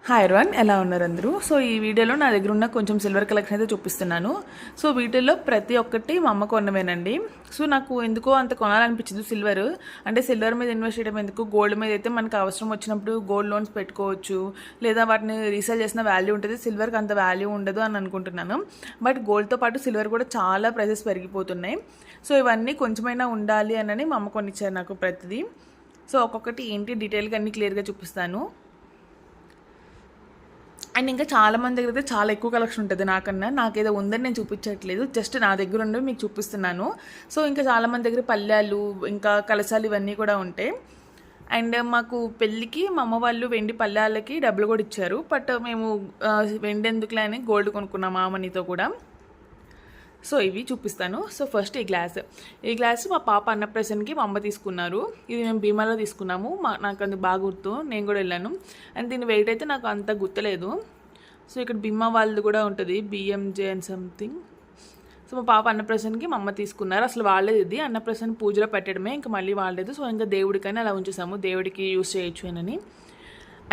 Hi everyone, ఎలా ఉన్నారు అందరూ? సో ఈ వీడియోలో నా దగ్గర ఉన్న కొంచెం సిల్వర్ కలెక్షన్ అయితే చూపిస్తున్నాను. సో వీటిల్లో ప్రతి ఒక్కటి మా అమ్మ కొన్నవేనండి. సో నాకు ఎందుకో అంత కొనాలనిపించదు సిల్వర్. అంటే సిల్వర్ మీద ఇన్వెస్ట్ చేయడం ఎందుకు, గోల్డ్ మీద అయితే మనకు అవసరం వచ్చినప్పుడు గోల్డ్ లోన్స్ పెట్టుకోవచ్చు, లేదా వాటిని రీసేల్ చేసిన వాల్యూ ఉంటుంది. సిల్వర్కి అంత వాల్యూ ఉండదు అని అనుకుంటున్నాను. బట్ గోల్డ్తో పాటు సిల్వర్ కూడా చాలా ప్రైసెస్ పెరిగిపోతున్నాయి. సో ఇవన్నీ కొంచెమైనా ఉండాలి అని మా అమ్మ కొనిచ్చారు నాకు ప్రతిదీ. సో ఒక్కొక్కటి ఏంటి డీటెయిల్గా అన్నీ క్లియర్గా చూపిస్తాను. అండ్ ఇంకా చాలామంది దగ్గర అయితే చాలా ఎక్కువ కలెక్షన్ ఉంటుంది నాకన్నా. నాకేదో ఉందని నేను చూపించట్లేదు, జస్ట్ నా దగ్గర ఉండవి మీకు చూపిస్తున్నాను. సో ఇంకా చాలామంది దగ్గర పళ్ళాలు, ఇంకా కలశాలు ఇవన్నీ కూడా ఉంటాయి. అండ్ మాకు పెళ్ళికి మా అమ్మ వాళ్ళు వెండి పళ్ళాలకి డబ్బులు కూడా ఇచ్చారు. బట్ మేము వెండి ఎందుకులే అని గోల్డ్ కొనుక్కున్నాం మా మనీతో కూడా. సో ఇవి చూపిస్తాను. సో ఫస్ట్ ఈ గ్లాస్ మా పాప అన్నప్రాసనకి మా అమ్మ తీసుకున్నారు. ఇది మేము భీమాలో తీసుకున్నాము. నాకు అంత బాగా గుర్తు, నేను కూడా వెళ్ళాను. అండ్ దీని వెయిట్ అయితే నాకు అంత గుర్తులేదు. సో ఇక్కడ భీమా వాళ్ళది కూడా ఉంటుంది, బిఎంజే అండ్ సంథింగ్. సో మా పాప అన్నప్రాసనకి మా అమ్మ తీసుకున్నారు. అసలు వాళ్ళేది ఇది, అన్నప్రాసన పూజలో పెట్టడమే, ఇంకా మళ్ళీ వాళ్ళలేదు. సో ఇంకా దేవుడికని అలా ఉంచేసాము, దేవుడికి యూజ్ చేయొచ్చు అని.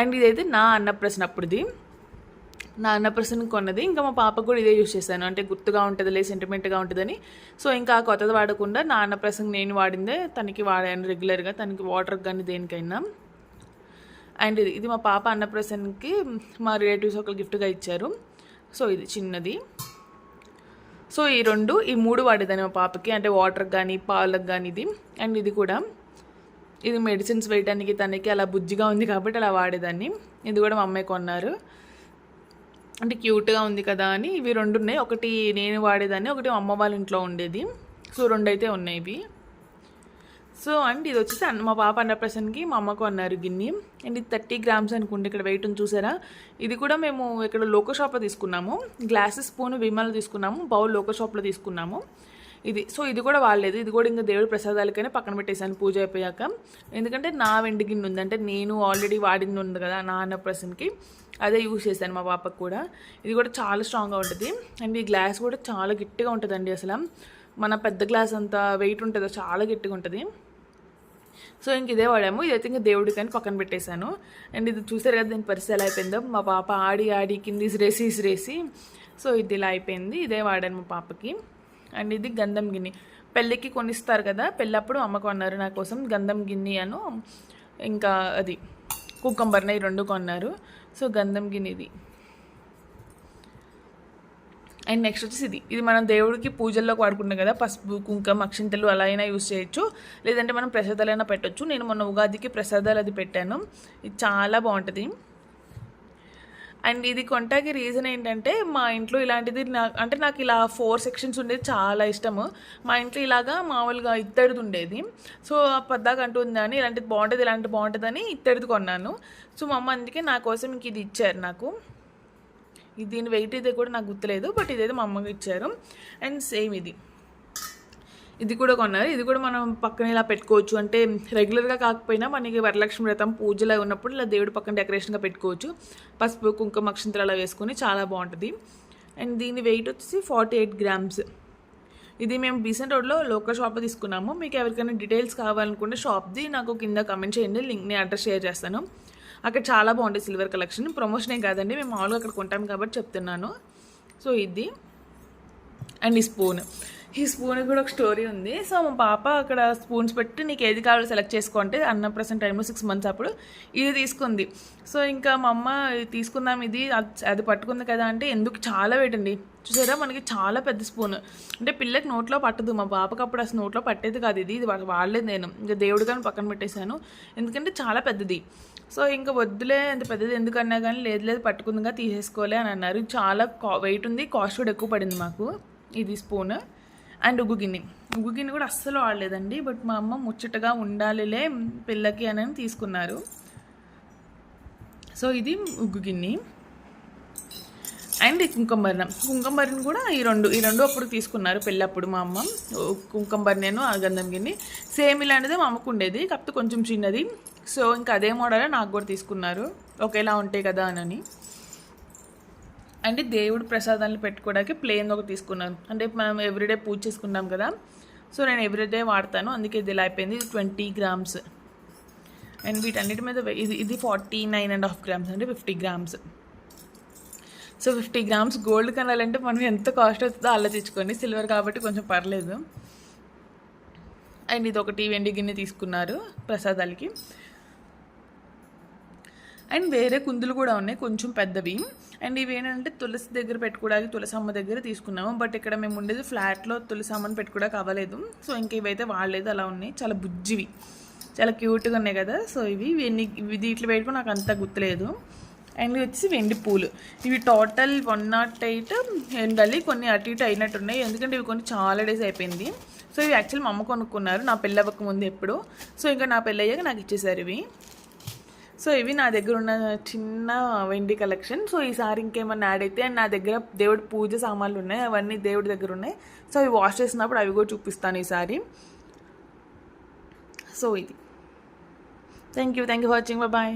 అండ్ ఇదైతే నా అన్నప్రాసన అప్పుడుది, నా అన్నప్రాసనకి కొన్నది. ఇంకా మా పాపకు కూడా ఇదే యూజ్ చేశాను, అంటే గుర్తుగా ఉంటుందిలే, సెంటిమెంట్గా ఉంటుందని. సో ఇంకా కొత్తది వాడకుండా నా అన్నప్రాసనకి నేను వాడిందే తనకి వాడాను రెగ్యులర్గా, తనకి వాటర్కి కానీ దేనికైనా. అండ్ ఇది మా పాప అన్నప్రాసనకి మా రిలేటివ్స్ ఒకరు గిఫ్ట్గా ఇచ్చారు. సో ఇది చిన్నది. సో ఈ మూడు వాడేదాన్ని మా పాపకి, అంటే వాటర్కి కానీ పాలకు కానీ ఇది. అండ్ ఇది కూడా, ఇది మెడిసిన్స్ వేయడానికి తనకి అలా బుజ్జిగా ఉంది కాబట్టి అలా వాడేదాన్ని. ఇది కూడా మా అమ్మాయి కొన్నారు, అంటే క్యూట్గా ఉంది కదా అని. ఇవి రెండు ఉన్నాయి, ఒకటి నేను వాడేదాన్ని, ఒకటి అమ్మ వాళ్ళ ఇంట్లో ఉండేది. సో రెండు అయితే ఉన్నాయి ఇవి. సో అండ్ ఇది వచ్చేసి మా పాప అన్నప్రాసనకి మా అమ్మకు అన్నారు గిన్నె. అండ్ ఇది 30 గ్రామ్స్ అనుకుంటే, ఇక్కడ వెయిట్ ఉంది చూసారా. ఇది కూడా మేము ఇక్కడ లోకల్ షాప్లో తీసుకున్నాము. గ్లాసెస్ స్పూన్ విమాలో తీసుకున్నాము, బౌల్ లోకల్ షాప్లో తీసుకున్నాము ఇది. సో ఇది కూడా వాడలేదు, ఇది కూడా ఇంకా దేవుడి ప్రసాదాలకైనా పక్కన పెట్టేశాను పూజ అయిపోయాక. ఎందుకంటే నా వెండి గిన్నె ఉంది, అంటే నేను ఆల్రెడీ వాడింది ఉంది కదా నా అన్నప్రాసనకి, అదే యూజ్ చేశాను మా పాపకు కూడా. ఇది కూడా చాలా స్ట్రాంగ్గా ఉంటుంది. అండ్ ఈ గ్లాస్ కూడా చాలా గట్టిగా ఉంటుందండి, అసలు మన పెద్ద గ్లాస్ అంత వెయిట్ ఉంటుందో చాలా గట్టిగా ఉంటుంది. సో ఇంక ఇదే వాడాము. ఇదైతే ఇంకా దేవుడికి అని పక్కన పెట్టేశాను. అండ్ ఇది చూసారు కదా దీని పరిస్థితి ఎలా అయిపోయిందో. మా పాప ఆడి కింది ఇసిరేసి సో ఇది ఇలా అయిపోయింది. ఇదే వాడాను మా పాపకి. అండ్ ఇది గంధం గిన్నె, పెళ్ళికి కొనిస్తారు కదా, పెళ్ళప్పుడు అమ్మ కొన్నారు నా కోసం గంధం గిన్నె అను, ఇంకా అది కుక్కంబర్ని, ఈ రెండు కొన్నారు. సో గంధం గిన్నె ఇది. అండ్ నెక్స్ట్ వచ్చేసి ఇది మనం దేవుడికి పూజల్లోకి వాడుకుంటాం కదా, పసుపు కుంకుమ అక్షింతలు అలా అయినా యూజ్ చేయొచ్చు, లేదంటే మనం ప్రసాదాలైనా పెట్టచ్చు. నేను మొన్న ఉగాదికి ప్రసాదాలు అది పెట్టాను, ఇది చాలా బాగుంటుంది. అండ్ ఇది కొంటాకి రీజన్ ఏంటంటే, మా ఇంట్లో ఇలాంటిది అంటే నాకు ఇలా 4 సెక్షన్స్ ఉండేది చాలా ఇష్టము. మా ఇంట్లో ఇలాగా మామూలుగా ఇత్తడిది ఉండేది. సో పద్దాక అంటుంది అని ఇలాంటిది బాగుంటుంది, ఇలాంటిది బాగుంటుందని ఇత్తడిది కొన్నాను. సో మా అమ్మ అందుకే నా కోసం ఇంక ఇది ఇచ్చారు నాకు. దీని వెయిట్ ఇది కూడా నాకు గుర్తులేదు, బట్ ఇదైతే మా అమ్మకి ఇచ్చారు. అండ్ సేమ్ ఇది కూడా కొన్నారు. ఇది కూడా మనం పక్కన ఇలా పెట్టుకోవచ్చు, అంటే రెగ్యులర్గా కాకపోయినా మనకి వరలక్ష్మి వ్రతం పూజలో ఉన్నప్పుడు ఇలా దేవుడి పక్కన డెకరేషన్గా పెట్టుకోవచ్చు. పసుపు కుంకుమ అక్షంతలు అలా వేసుకొని చాలా బాగుంటుంది. అండ్ దీని వెయిట్ వచ్చేసి 48 గ్రామ్స్. ఇది మేము బీసెంట్ రోడ్లో లోకల్ షాప్లో తీసుకున్నాము. మీకు ఎవరికైనా డీటెయిల్స్ కావాలనుకుంటే షాప్ది నాకు కింద కమెంట్ చేయండి, లింక్ని అడ్రస్ షేర్ చేస్తాను. అక్కడ చాలా బాగుంటుంది సిల్వర్ కలెక్షన్. ప్రమోషనే కాదండి, మేము మామూలుగా అక్కడ కొంటాం కాబట్టి చెప్తున్నాను. సో ఇది. అండ్ ఈ స్పూన్ కూడా ఒక స్టోరీ ఉంది. సో మా పాప అక్కడ స్పూన్స్ పెట్టి నీకు ఏది కావాలో సెలెక్ట్ చేసుకుంటే అన్నప్రాసన టైంలో 6 months అప్పుడు ఇది తీసుకుంది. సో ఇంకా మా అమ్మ తీసుకుందాం ఇది, అది పట్టుకుంది కదా అంటే, ఎందుకు చాలా వెయిట్ అండి చూసారా, మనకి చాలా పెద్ద స్పూన్, అంటే పిల్లకి నోట్లో పట్టదు. మా పాపకు అప్పుడు అసలు నోట్లో పట్టేది కాదు. ఇది వాడలేదు నేను, ఇంకా దేవుడు కానీ పక్కన పెట్టేశాను, ఎందుకంటే చాలా పెద్దది. సో ఇంకా వద్దులే అంత పెద్దది ఎందుకన్నా కానీ, లేదు పట్టుకుందిగా తీసేసుకోలే అని అన్నారు. చాలా వెయిట్ ఉంది, కాస్ట్ కూడా ఎక్కువ పడింది మాకు. ఇది స్పూన్. అండ్ ఉగ్గు గిన్నె కూడా అస్సలు వాడలేదండి, బట్ మా అమ్మ ముచ్చటగా ఉండాలిలే పిల్లకి అని తీసుకున్నారు. సో ఇది ఉగ్గు గిన్నె. అండ్ కుంకుమబర్ని కూడా ఈ రెండు అప్పుడు తీసుకున్నారు పెళ్ళప్పుడు మా అమ్మ. కుంకుమబర్నేను ఆ గంధం గిన్నె సేమ్ ఇలాంటిదే మా అమ్మకు ఉండేది, కాకపోతే కొంచెం చిన్నది. సో ఇంకా అదే మోడలే నాకు కూడా తీసుకున్నారు, ఒకేలా ఉంటాయి కదా అని. అంటే దేవుడు ప్రసాదాలు పెట్టుకోవడానికి ప్లేన్ ఒకటి తీసుకున్నాను, అంటే మనం ఎవ్రీడే పూజ చేసుకున్నాం కదా, సో నేను ఎవ్రీడే వాడతాను, అందుకే ఇది ఇలా అయిపోయింది. 20 గ్రామ్స్. అండ్ వీటన్నిటి మీద ఇది 49.5 grams అంటే 50 grams. సో 50 grams గోల్డ్ కొనాలంటే మనం ఎంత కాస్ట్ అవుతుందో ఆలోచించుకోండి. సిల్వర్ కాబట్టి కొంచెం పర్లేదు. అండ్ ఇది ఒకటి వెండి గిన్నె తీసుకున్నారు ప్రసాదాలకి. అండ్ వేరే కుందులు కూడా ఉన్నాయి కొంచెం పెద్దవి. అండ్ ఇవి ఏంటంటే తులసి దగ్గర పెట్టుకోవడానికి తులసమ్మ దగ్గర తీసుకున్నాము. బట్ ఇక్కడ మేము ఉండేది ఫ్లాట్లో తులసమ్మని పెట్టుకోవడానికి అవ్వలేదు. సో ఇంక ఇవైతే వాడలేదు, అలా ఉన్నాయి. చాలా బుజ్జివి, చాలా క్యూట్గా ఉన్నాయి కదా. సో ఇవి దీంట్లో పెట్టుకుని నాకు అంత గుర్తులేదు. అండ్ వచ్చి వెండి పూలు. ఇవి టోటల్ 108 ఉండాలి. కొన్ని అటు ఇటు అయినట్టున్నాయి ఎందుకంటే ఇవి కొన్ని చాలా డేస్ అయిపోయింది. సో ఇవి యాక్చువల్లీ మా అమ్మ కొనుక్కున్నారు నా పెళ్ళి అవ్వక ముందు ఎప్పుడు. సో ఇంకా నా పెళ్ళి అయ్యాక నాకు ఇచ్చేసారు ఇవి. సో ఇవి నా దగ్గర ఉన్న చిన్న వెండి కలెక్షన్. సో ఈసారి ఇంకేమన్నా యాడ్ అయితే, అండ్ నా దగ్గర దేవుడి పూజ సామాన్లు ఉన్నాయి, అవన్నీ దేవుడి దగ్గర ఉన్నాయి. సో అవి వాష్ చేసినప్పుడు అవి కూడా చూపిస్తాను ఈసారి. సో ఇది thank you for watching. Bye.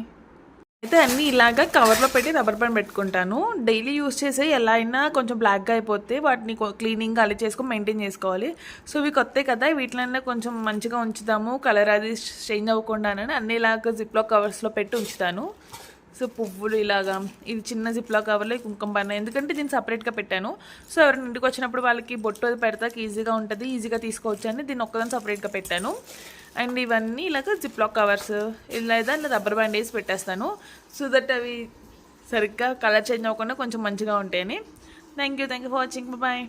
అయితే అన్నీ ఇలాగా కవర్లో పెట్టి రబ్బర్ బ్యాండ్ పెట్టుకుంటాను. డైలీ యూస్ చేసే ఎలా అయినా కొంచెం బ్లాక్గా అయిపోతే వాటిని క్లీనింగ్ అలా చేసుకొని మెయింటైన్ చేసుకోవాలి. సో ఇవి కొత్త కదా, వీటిలైనా కొంచెం మంచిగా ఉంచుదాము, కలర్ అది చేంజ్ అవ్వకుండానని అన్ని ఇలాగ జిప్లో కవర్స్లో పెట్టి ఉంచుతాను. సో పువ్వులు ఇలాగా ఇది చిన్న జిప్లో కవర్లో కుంకుమ పైన, ఎందుకంటే దీన్ని సపరేట్గా పెట్టాను. సో ఎవరైనా ఇంటికి వచ్చినప్పుడు వాళ్ళకి బొట్టు అది పెడతాకి ఈజీగా ఉంటుంది, ఈజీగా తీసుకోవచ్చు అని దీన్ని ఒక్కదాన్ని సపరేట్గా పెట్టాను. అండ్ ఇవన్నీ ఇలాగ జిప్లాక్ కవర్స్ ఇలా రబ్బర్ బ్యాండ్ వేసి పెట్టేస్తాను. సో దట్ అవి సరిగ్గా కలర్ చేంజ్ అవ్వకుండా కొంచెం మంచిగా ఉంటాయని. Thank you for watching. Bye.